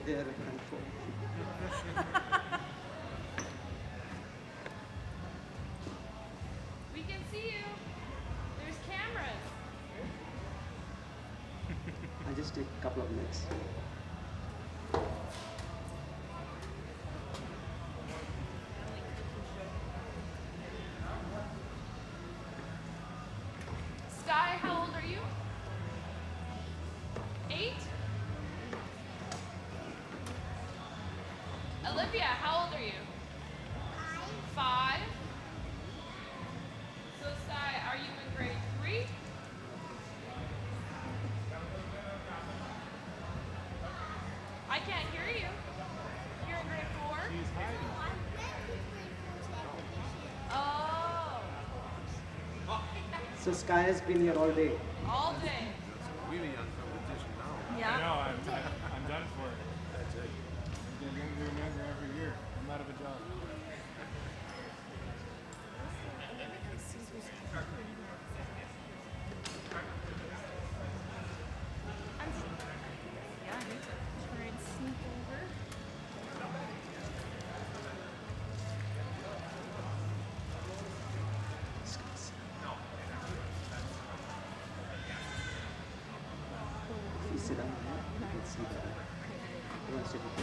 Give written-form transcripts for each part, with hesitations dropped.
they're a handful. We can see you. There's cameras. I'll just take a couple of minutes. Sky, how old are you? 8? Olivia, how old are you? 5. So Sky, are you in grade 3? I can't hear you. You're in grade 4? Oh. So Sky has been here all day. All day. Really young competition now. I Yeah. know, I'm done for it. That's it. I'm getting younger and younger every year. I'm out of a job. Yeah, I need to try and sneak over. Please sit down here. You can see that. You want to sit with me?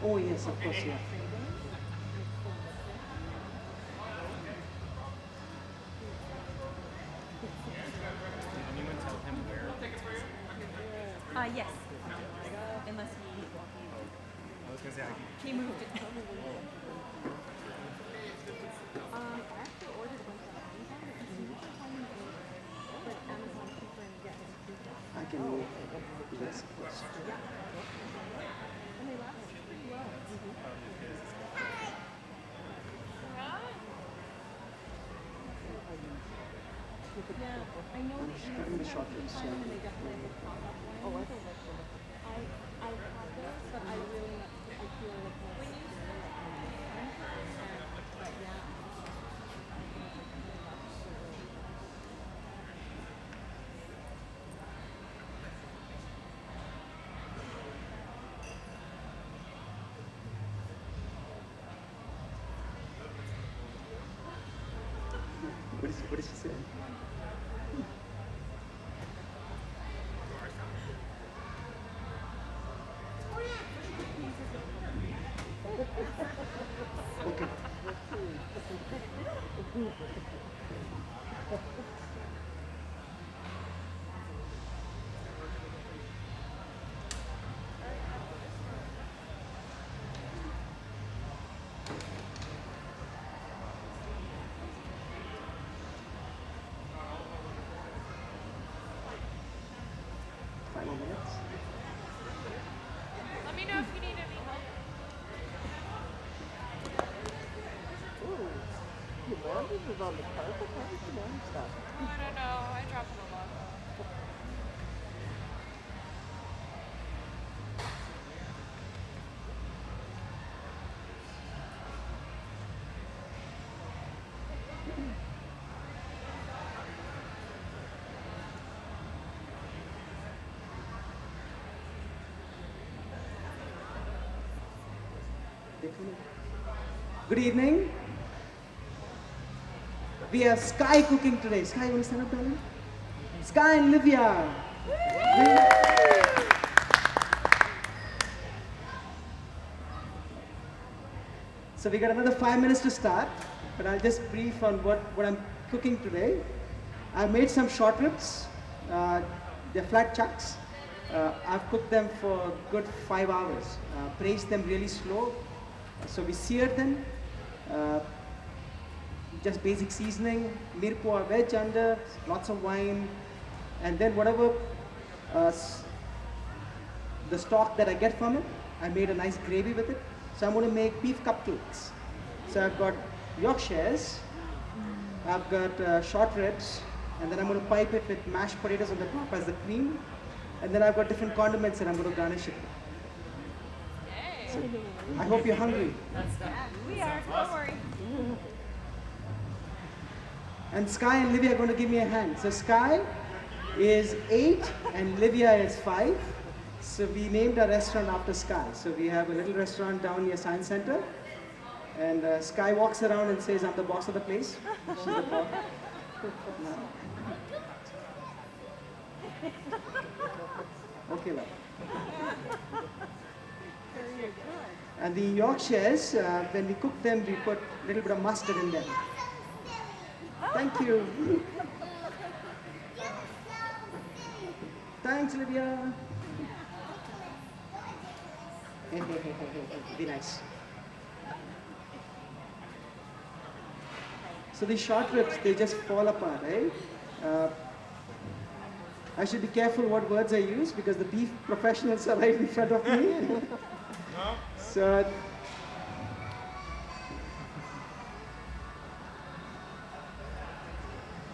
Oh yes, of course, yeah. Did anyone tell him where? Yes. Unless I was gonna say he moved it. I can move this first. Yeah, I know I'm that just cutting the short ribs, yeah. they definitely pop up. Oh, I have those, but I really I feel like when you but yeah. What did she say? Okay. Five more minutes. Let me know if you need any help. Is on the carpet? How did you manage that? I don't know. I dropped it a lot. Good evening. We have Sky cooking today. Sky, you want to stand up, darling? Sky and Livia. So we got another 5 minutes to start, but I'll just brief on what I'm cooking today. I made some short ribs. They're flat chucks. I've cooked them for a good 5 hours. Braised them really slow. So we seared them. Just basic seasoning, mirpo or veg under, lots of wine, and then whatever the stock that I get from it, I made a nice gravy with it. So I'm going to make beef cupcakes. So I've got Yorkshires, I've got short ribs, and then I'm going to pipe it with mashed potatoes on the top as the cream, and then I've got different condiments that I'm going to garnish it with. Yay. So I hope you're hungry. We are, don't worry. And Sky and Livia are going to give me a hand. So Sky is 8 and Livia is 5. So we named our restaurant after Sky. So we have a little restaurant down near Science Center. And Sky walks around and says, I'm the boss of the place. She's the boss. Okay, love. And the Yorkshires, when we cook them, we put a little bit of mustard in them. Thank you. Thanks, Lydia. Be nice. So these short ribs, they just fall apart, right? I should be careful what words I use because the beef professionals are right in front of me. So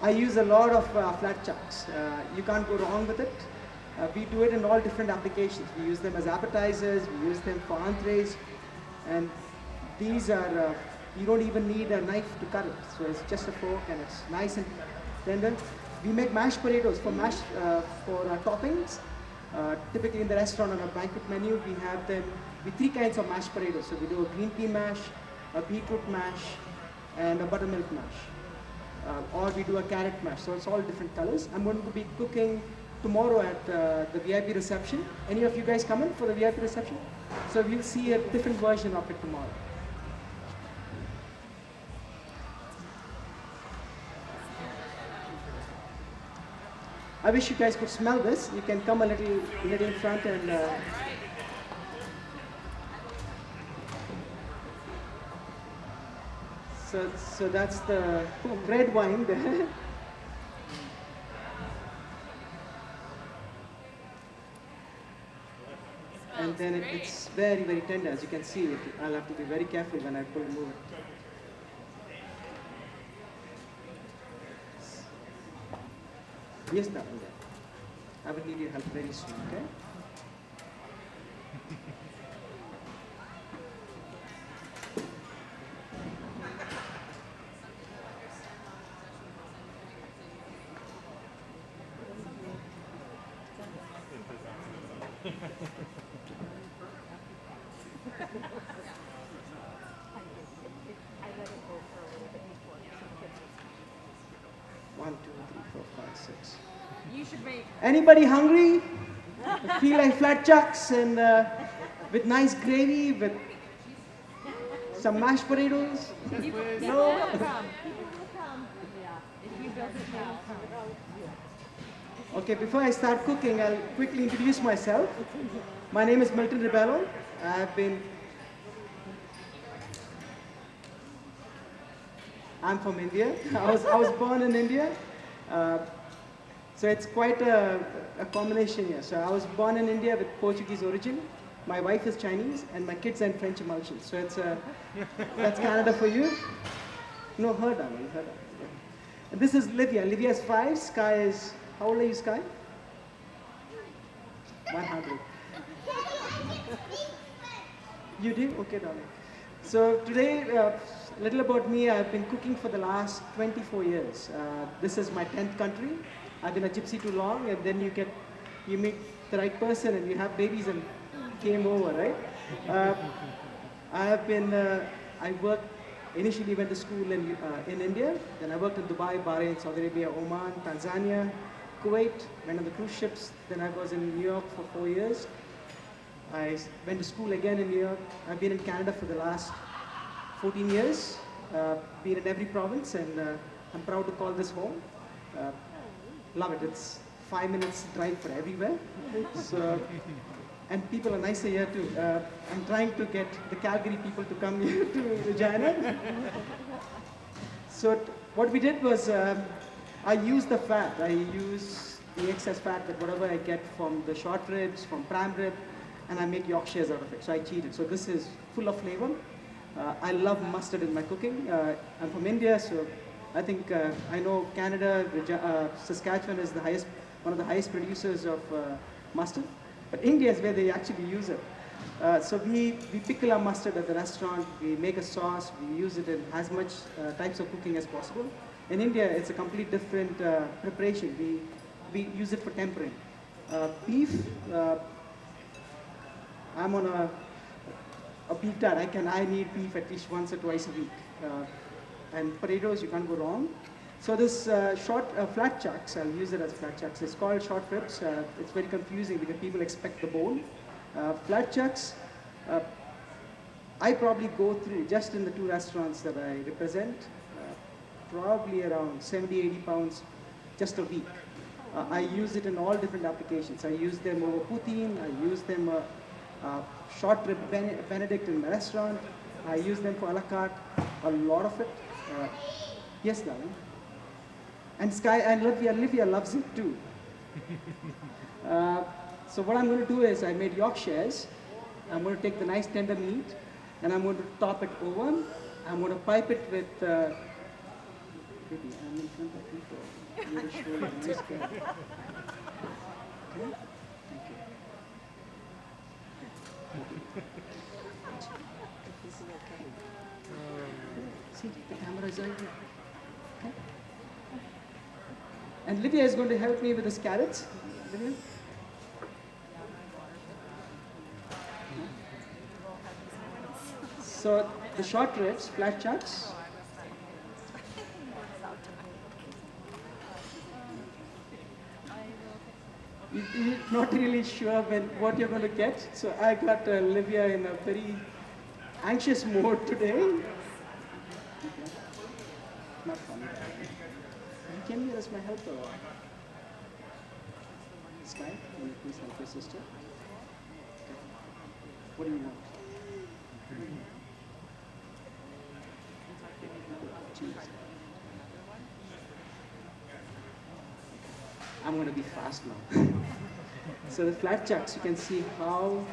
I use a lot of flat chucks. You can't go wrong with it. We do it in all different applications. We use them as appetizers, we use them for entrees, and these are, you don't even need a knife to cut it. So it's just a fork and it's nice and tender. We make mashed potatoes for toppings. Typically in the restaurant on our banquet menu, we have them with 3 kinds of mashed potatoes. So we do a green pea mash, a beetroot mash, and a buttermilk mash. Or we do a carrot mash. So it's all different colors. I'm going to be cooking tomorrow at the VIP reception. Any of you guys coming for the VIP reception? So we'll see a different version of it tomorrow. I wish you guys could smell this. You can come a little in front and so that's the red wine there. And then it's very, very tender, as you can see. I'll have to be very careful when I pull move it. Yes, darling. I will need your help very soon, okay? One, two, three, four, five, six. You should make. Anybody hungry? Feel like flat chucks and with nice gravy, with some mashed potatoes? No? Okay, before I start cooking, I'll quickly introduce myself. My name is Milton Rebello. I'm from India. I was born in India. So it's quite a combination here. So I was born in India with Portuguese origin. My wife is Chinese, and my kids are in French emulsion. So that's Canada for you. No, her darling, her darling. Yeah. And this is Livia. Livia is 5. Sky is, how old are you, Sky? 100. You do? Okay, darling. So today, a little about me. I've been cooking for the last 24 years. This is my 10th country. I've been a gypsy too long, and then you meet the right person, and you have babies, and came over, right? I worked, initially went to school in India, then I worked in Dubai, Bahrain, Saudi Arabia, Oman, Tanzania, Kuwait, went on the cruise ships, then I was in New York for 4 years. I went to school again in New York. I've been in Canada for the last 14 years, been in every province, and I'm proud to call this home. Love it. It's 5 minutes drive for everywhere. So, and people are nicer here too. I'm trying to get the Calgary people to come here to Regina. So what we did was I used the fat. I use the excess fat, that whatever I get from the short ribs, from prime rib, and I make Yorkshires out of it. So I cheat it. So this is full of flavor. I love mustard in my cooking. I'm from India, so I think I know Canada, Saskatchewan is one of the highest producers of mustard. But India is where they actually use it. So we pickle our mustard at the restaurant. We make a sauce. We use it in as much types of cooking as possible. In India, it's a complete different preparation. We use it for tempering. Beef, I'm on a beef diet. I need beef at least once or twice a week. And potatoes, you can't go wrong. So this flat chucks, I'll use it as flat chucks. It's called short ribs. It's very confusing because people expect the bone. Flat chucks, I probably go through, just in the 2 restaurants that I represent, probably around 70, 80 pounds just a week. I use it in all different applications. I use them over poutine, I use them short rib Benedict in my restaurant, I use them for a la carte, a lot of it. Yes, darling. And Sky and Olivia loves it too. So what I'm going to do is I made Yorkshires. I'm going to take the nice tender meat and I'm going to top it over. I'm going to pipe it with. Baby, I'm in front of people. You will show you nice guy. Okay? Thank you. See, the camera is right here. Okay? And Lydia is going to help me with the carrots. Lydia? So the short ribs, flat chucks. You're not really sure what you're going to get. So I got Olivia in a very anxious mode today. Okay. Not funny. You came here as my helper. Sky, will you please help your sister? Okay. What do you want? Cheese. I'm going to be fast now. So the flat chucks, you can see how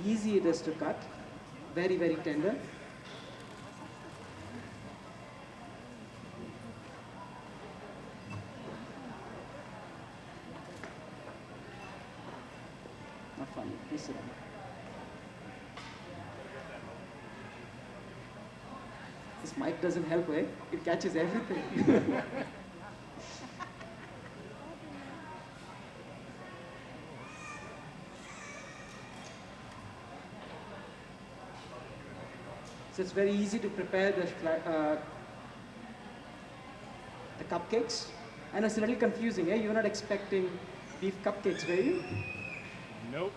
easy it is to cut. Very, very tender. Not funny. Please sit down. This mic doesn't help, eh? It catches everything. So it's very easy to prepare the cupcakes. And it's a little confusing, eh? You're not expecting beef cupcakes, were you? Nope.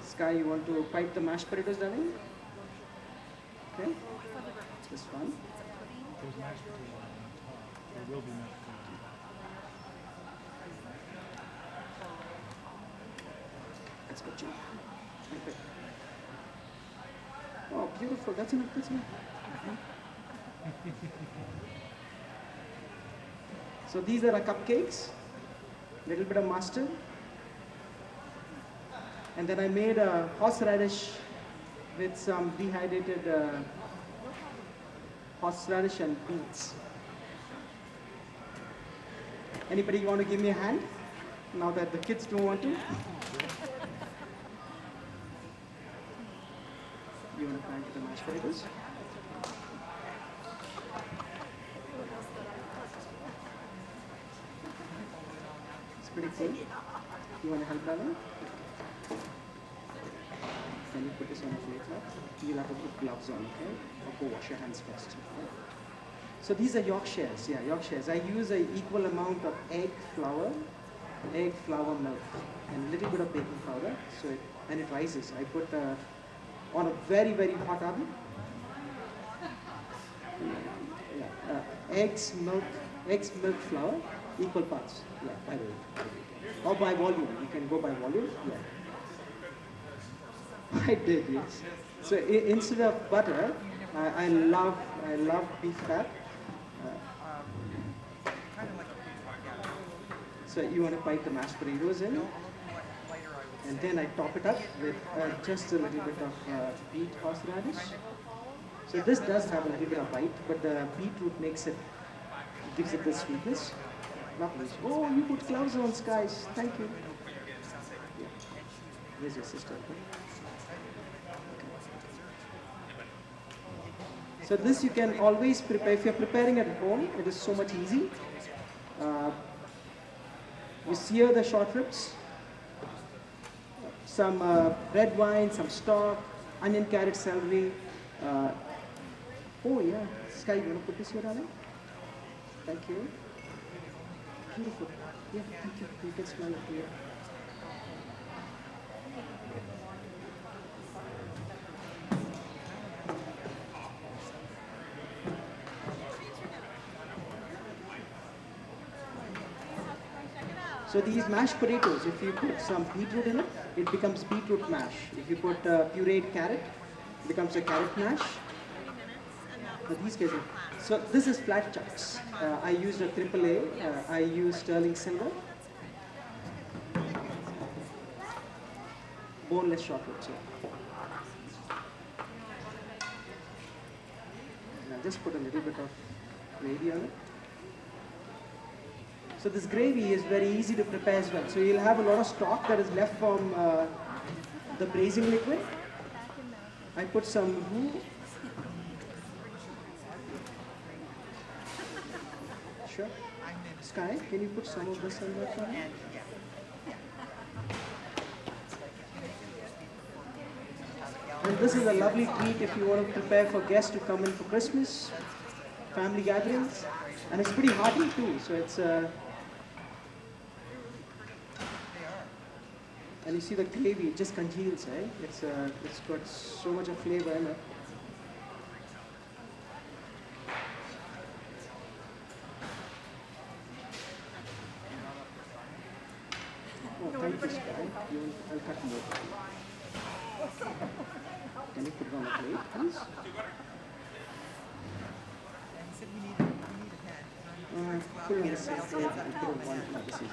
Sky, you want to pipe the mashed potatoes, darling? Okay. This one. There's mashed potatoes on top. There will be mashed potatoes. That's good, Jim. Okay. Oh, beautiful. That's enough. That's enough. So these are our cupcakes. Little bit of mustard. And then I made a horseradish with some dehydrated horseradish and beets. Anybody want to give me a hand? Now that the kids don't want to? You want to plant the mashed potatoes? It's pretty cool. You want to help Alan? Can you put this on a plate now? You'll have to put gloves on, okay? Or go wash your hands first. Okay? So these are Yorkshires, yeah, Yorkshires. I use an equal amount of egg flour, milk, and a little bit of baking powder. So and it rises. I put on a very, very hot oven. Yeah, eggs, milk, flour, equal parts. Yeah, by the way. Or by volume. You can go by volume. Yeah. I did, yes. So instead of butter, I love beef fat. So you want to pipe the mashed potatoes in, and then I top it up with just a little bit of beet horseradish. So this does have a little bit of bite, but the beetroot gives it the sweetness. Lovely. Oh, you put gloves on, Skies. Thank you. Yeah. Where's your sister? Okay. So this you can always prepare. If you're preparing at home, it is so much easy. Uh, you sear the short ribs, some red wine, some stock, onion, carrot, celery. Uh, oh yeah, Sky, you want to put this here, darling? Thank you. Beautiful. Yeah, thank you. You can smell it here. So these mashed potatoes, if you put some beetroot in it, it becomes beetroot mash. If you put pureed carrot, it becomes a carrot mash. These guys are, so this is flat chucks. I used a AAA. I used sterling silver. Boneless short ribs. Now just put a little bit of gravy on it. So this gravy is very easy to prepare as well. So you'll have a lot of stock that is left from the braising liquid. I put some Sure. Sky, can you put some of this in there for me? And this is a lovely treat if you want to prepare for guests to come in for Christmas, family gatherings. And it's pretty hearty too, so it's and you see the gravy, it just congeals, eh? It's got so much of flavor in it. Oh, thank you, Sky. I'll cut more. Can you put it on the plate, please? Put it on the same plate and put it on one another season.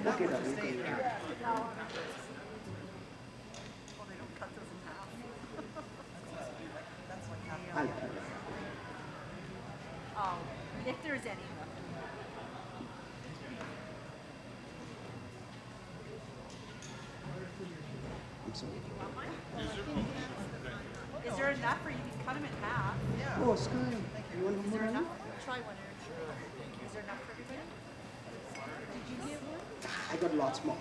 Okay, darling. I'll try that. Oh, if there's any. I'm sorry. Is there enough, or you can cut them in half? Oh, Sky, you want Is there more? enough? Try one. Is there enough for everybody? Did you get one? I got lots more.